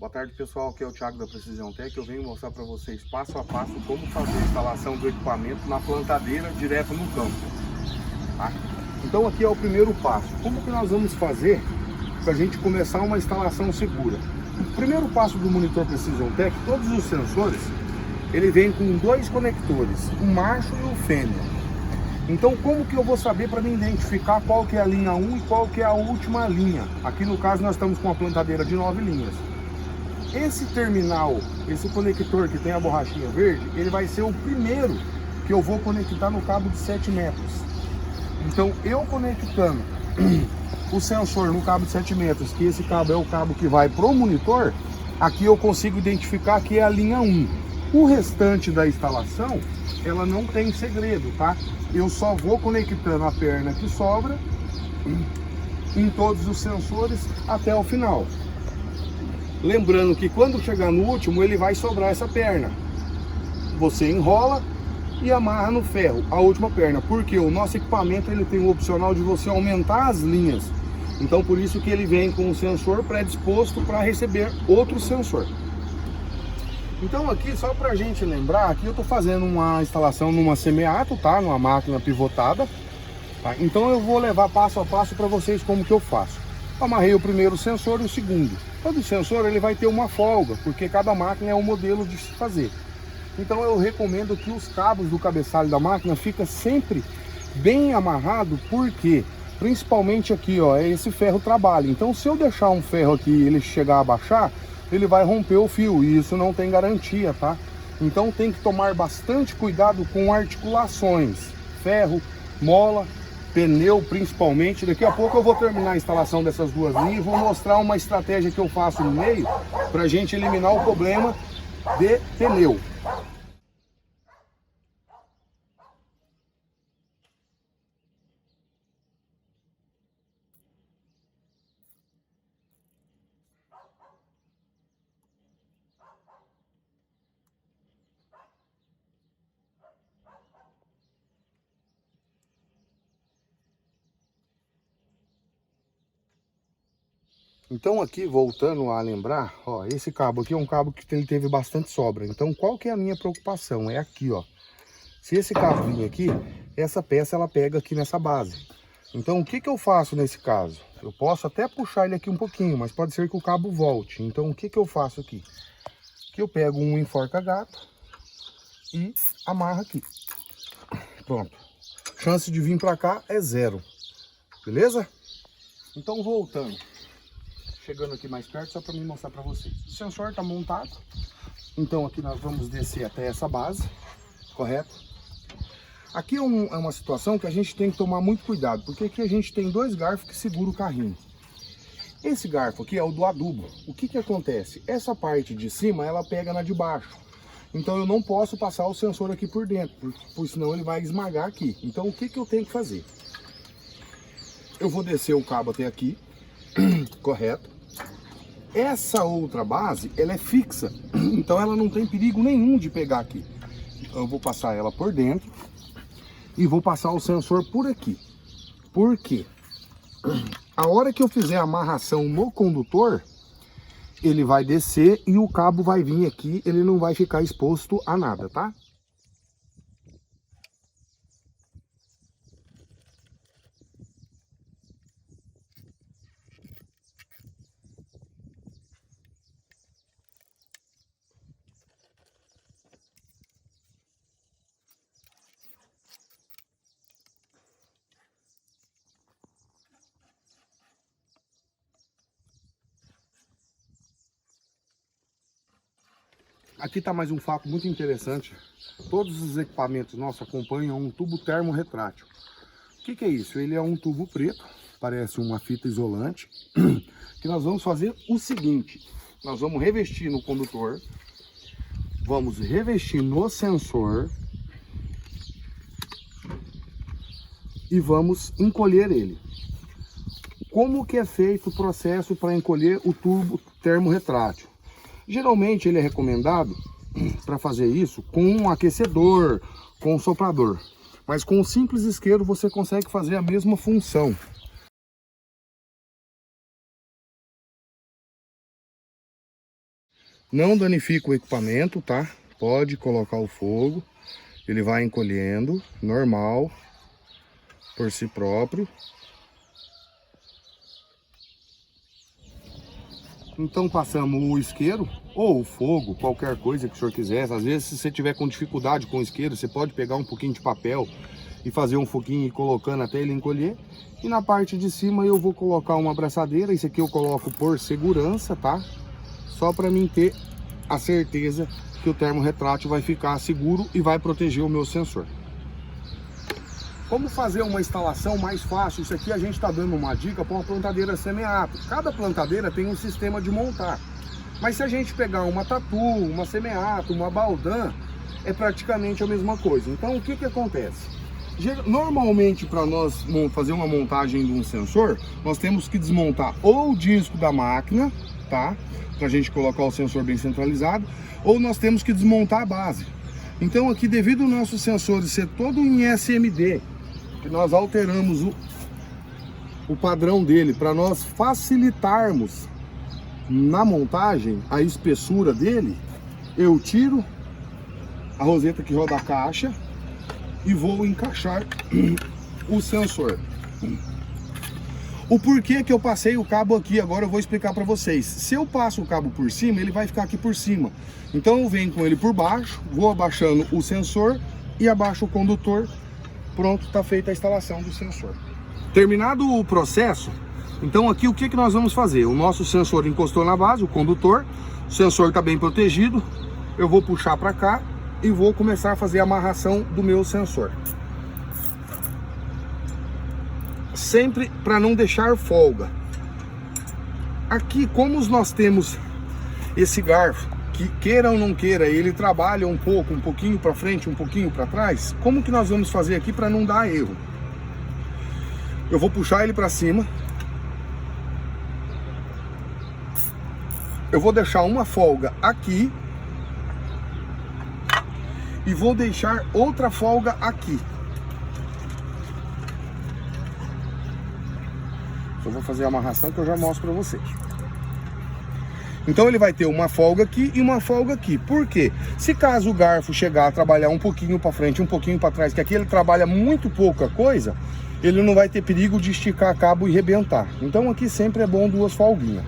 Boa tarde, pessoal, aqui é o Thiago da Precisão Tech. Eu venho mostrar para vocês passo a passo como fazer a instalação do equipamento na plantadeira direto no campo, tá? Então aqui é o primeiro passo. Como que nós vamos fazer para a gente começar uma instalação segura? O primeiro passo do monitor Precisão Tech, todos os sensores, ele vem com dois conectores, o macho e o fêmea. Então como que eu vou saber para me identificar qual que é a linha 1 e qual que é a última linha? Aqui no caso nós estamos com uma plantadeira de 9 linhas. Esse terminal, esse conector que tem a borrachinha verde, ele vai ser o primeiro que eu vou conectar no cabo de 7 metros. Então eu conectando o sensor no cabo de 7 metros, que esse cabo é o cabo que vai pro monitor, aqui eu consigo identificar que é a linha 1. O restante da instalação, ela não tem segredo, tá? Eu só vou conectando a perna que sobra em todos os sensores até o final. Lembrando que quando chegar no último, ele vai sobrar essa perna. Você enrola e amarra no ferro a última perna, porque o nosso equipamento ele tem o opcional de você aumentar as linhas. Então por isso que ele vem com um sensor predisposto para receber outro sensor. Então aqui, só para a gente lembrar, aqui eu estou fazendo uma instalação numa semi-ato, tá? Numa máquina pivotada, tá? Então eu vou levar passo a passo para vocês como que eu faço. Amarrei o primeiro sensor e o segundo. Todo sensor ele vai ter uma folga, porque cada máquina é um modelo de se fazer. Então eu recomendo que os cabos do cabeçalho da máquina fiquem sempre bem amarrado, porque principalmente aqui, ó, esse ferro trabalha. Então se eu deixar um ferro aqui e ele chegar a baixar, ele vai romper o fio, e isso não tem garantia, tá? Então tem que tomar bastante cuidado com articulações, ferro, mola, pneu principalmente. Daqui a pouco eu vou terminar a instalação dessas duas linhas e vou mostrar uma estratégia que eu faço no meio para a gente eliminar o problema de pneu. Então aqui, voltando a lembrar, ó, esse cabo aqui é um cabo que ele teve bastante sobra. Então qual que é a minha preocupação? É aqui, ó. Se esse cabo vir aqui, essa peça ela pega aqui nessa base. Então o que que eu faço nesse caso? Eu posso até puxar ele aqui um pouquinho, mas pode ser que o cabo volte. Então o que que eu faço aqui? Que eu pego um enforca-gato e amarro aqui. Pronto. Chance de vir pra cá é zero. Beleza? Então voltando. Chegando aqui mais perto, só para me mostrar para vocês. O sensor está montado. Então aqui nós vamos descer até essa base, correto? Aqui é uma situação que a gente tem que tomar muito cuidado, porque aqui a gente tem dois garfos que seguram o carrinho. Esse garfo aqui é o do adubo. O que que acontece? Essa parte de cima, ela pega na de baixo. Então eu não posso passar o sensor aqui por dentro, porque senão ele vai esmagar aqui. Então o que que eu tenho que fazer? Eu vou descer o cabo até aqui, correto? Essa outra base, ela é fixa, então ela não tem perigo nenhum de pegar aqui. Então eu vou passar ela por dentro e vou passar o sensor por aqui. Por quê? A hora que eu fizer a amarração no condutor, ele vai descer e o cabo vai vir aqui, ele não vai ficar exposto a nada, tá? Aqui está mais um fato muito interessante. Todos os equipamentos nossos acompanham um tubo termorretrátil. O que que é isso? Ele é um tubo preto, parece uma fita isolante, que nós vamos fazer o seguinte. Nós vamos revestir no condutor, vamos revestir no sensor e vamos encolher ele. Como que é feito o processo para encolher o tubo termorretrátil? Geralmente ele é recomendado para fazer isso com um aquecedor, com um soprador. Mas com um simples isqueiro você consegue fazer a mesma função. Não danifica o equipamento, tá? Pode colocar o fogo. Ele vai encolhendo, normal, por si próprio. Então passamos o isqueiro ou o fogo, qualquer coisa que o senhor quiser. Às vezes, se você tiver com dificuldade com o isqueiro, você pode pegar um pouquinho de papel e fazer um foguinho e ir colocando até ele encolher. E na parte de cima eu vou colocar uma abraçadeira. Isso aqui eu coloco por segurança, tá? Só para mim ter a certeza que o termo retrátil vai ficar seguro e vai proteger o meu sensor. Como fazer uma instalação mais fácil? Isso aqui a gente está dando uma dica para uma plantadeira semi-ato. Cada plantadeira tem um sistema de montar. Mas se a gente pegar uma tatu, uma semi-ato, uma baldan, é praticamente a mesma coisa. Então o que que acontece? Normalmente, para nós fazer uma montagem de um sensor, nós temos que desmontar ou o disco da máquina, tá? Para a gente colocar o sensor bem centralizado, ou nós temos que desmontar a base. Então aqui, devido ao nosso sensor ser todo em SMD, que nós alteramos o padrão dele para nós facilitarmos na montagem a espessura dele, eu tiro a roseta que roda a caixa e vou encaixar o sensor. O porquê que eu passei o cabo aqui, agora eu vou explicar para vocês. Se eu passo o cabo por cima, ele vai ficar aqui por cima. Então eu venho com ele por baixo, vou abaixando o sensor e abaixo o condutor. Pronto, está feita a instalação do sensor. Terminado o processo, então aqui o que que nós vamos fazer? O nosso sensor encostou na base, o condutor, o sensor está bem protegido. Eu vou puxar para cá e vou começar a fazer a amarração do meu sensor. Sempre para não deixar folga. Aqui, como nós temos esse garfo, que queira ou não queira, ele trabalha um pouquinho para frente, um pouquinho para trás, como que nós vamos fazer aqui para não dar erro? Eu vou puxar ele para cima. Eu vou deixar uma folga aqui e vou deixar outra folga aqui. Eu vou fazer a amarração que eu já mostro para vocês. Então ele vai ter uma folga aqui e uma folga aqui. Por quê? Se caso o garfo chegar a trabalhar um pouquinho para frente, um pouquinho para trás, que aqui ele trabalha muito pouca coisa, ele não vai ter perigo de esticar cabo e rebentar. Então aqui sempre é bom duas folguinhas.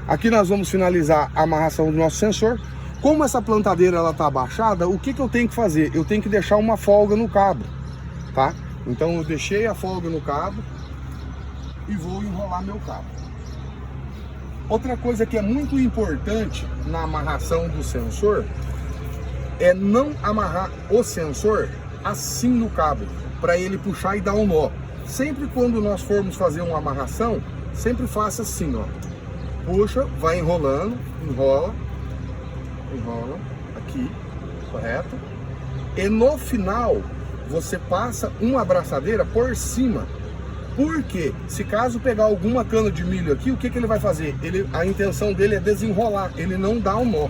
Aqui nós vamos finalizar a amarração do nosso sensor. Como essa plantadeira ela tá abaixada, o que que eu tenho que fazer? Eu tenho que deixar uma folga no cabo, tá? Então eu deixei a folga no cabo e vou enrolar meu cabo. Outra coisa que é muito importante na amarração do sensor é não amarrar o sensor assim no cabo, para ele puxar e dar um nó. Sempre quando nós formos fazer uma amarração, sempre faça assim, ó. Puxa, vai enrolando, enrola, aqui, correto? E no final, você passa uma abraçadeira por cima. Porque se caso pegar alguma cana de milho aqui, o que que ele vai fazer? A intenção dele é desenrolar, ele não dá um nó.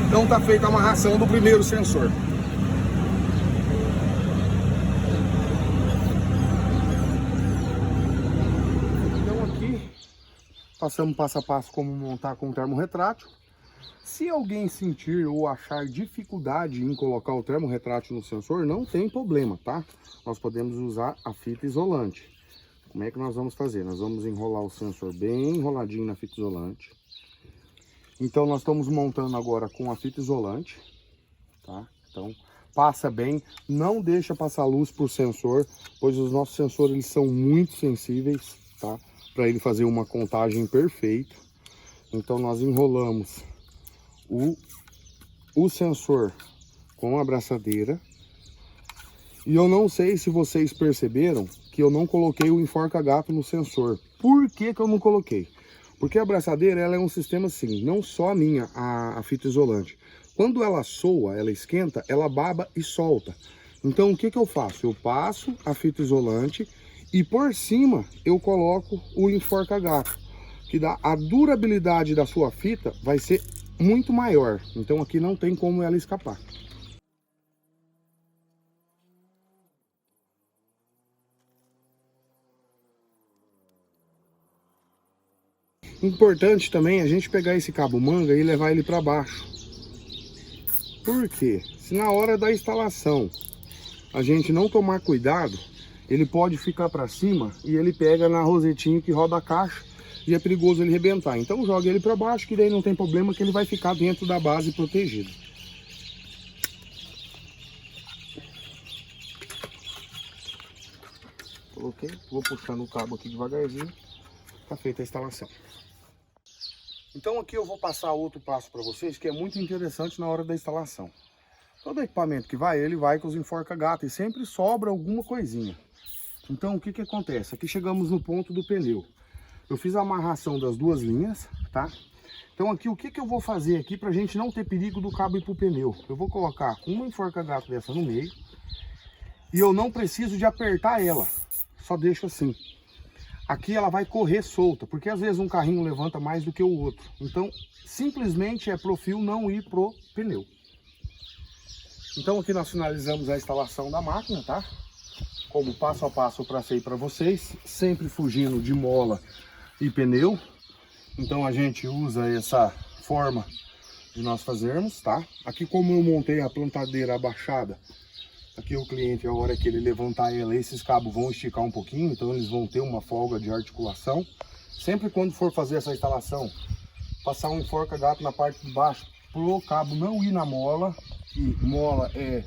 Então tá feita a amarração do primeiro sensor. Passamos passo a passo como montar com o termo retrátil. Se alguém sentir ou achar dificuldade em colocar o termo retrátil no sensor, não tem problema, tá? Nós podemos usar a fita isolante. Como é que nós vamos fazer? Nós vamos enrolar o sensor bem enroladinho na fita isolante. Então nós estamos montando agora com a fita isolante, tá? Então passa bem, não deixa passar luz por sensor, pois os nossos sensores eles são muito sensíveis, tá? Para ele fazer uma contagem perfeita. Então nós enrolamos o sensor com a abraçadeira. E eu não sei se vocês perceberam que eu não coloquei o enforca-gato no sensor. Por que que eu não coloquei? Porque a abraçadeira ela é um sistema assim, não só a minha, a fita isolante. Quando ela soa, ela esquenta, ela baba e solta. Então o que que eu faço? Eu passo a fita isolante E por cima eu coloco o enforca-gato, que dá a durabilidade da sua fita vai ser muito maior. Então aqui não tem como ela escapar. Importante também a gente pegar esse cabo manga e levar ele para baixo. Por quê? Se na hora da instalação a gente não tomar cuidado, ele pode ficar para cima e ele pega na rosetinha que roda a caixa e é perigoso ele rebentar. Então joga ele para baixo, que daí não tem problema, que ele vai ficar dentro da base protegido. Coloquei, vou puxando o cabo aqui devagarzinho, tá feita a instalação. Então aqui eu vou passar outro passo para vocês que é muito interessante na hora da instalação. Todo equipamento que vai, ele vai com os enforca-gato e sempre sobra alguma coisinha. Então o que que acontece? Aqui chegamos no ponto do pneu. Eu fiz a amarração das duas linhas, tá? Então aqui o que que eu vou fazer aqui pra gente não ter perigo do cabo ir pro pneu? Eu vou colocar uma enforca-gato dessa no meio e eu não preciso de apertar ela, só deixo assim. Aqui ela vai correr solta, porque às vezes um carrinho levanta mais do que o outro. Então, simplesmente é pro fio não ir pro pneu. Então aqui nós finalizamos a instalação da máquina, tá? Como passo a passo eu tracei para vocês, sempre fugindo de mola e pneu. Então a gente usa essa forma de nós fazermos, tá? Aqui como eu montei a plantadeira abaixada, aqui o cliente, a hora que ele levantar ela, esses cabos vão esticar um pouquinho, então eles vão ter uma folga de articulação. Sempre quando for fazer essa instalação, passar um enforca-gato na parte de baixo, pro cabo não ir na mola, que mola é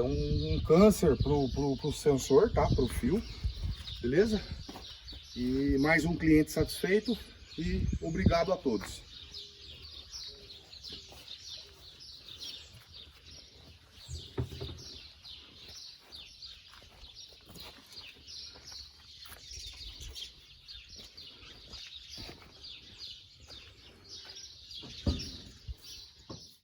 um câncer pro sensor, tá? Pro fio, beleza? E mais um cliente satisfeito e obrigado a todos.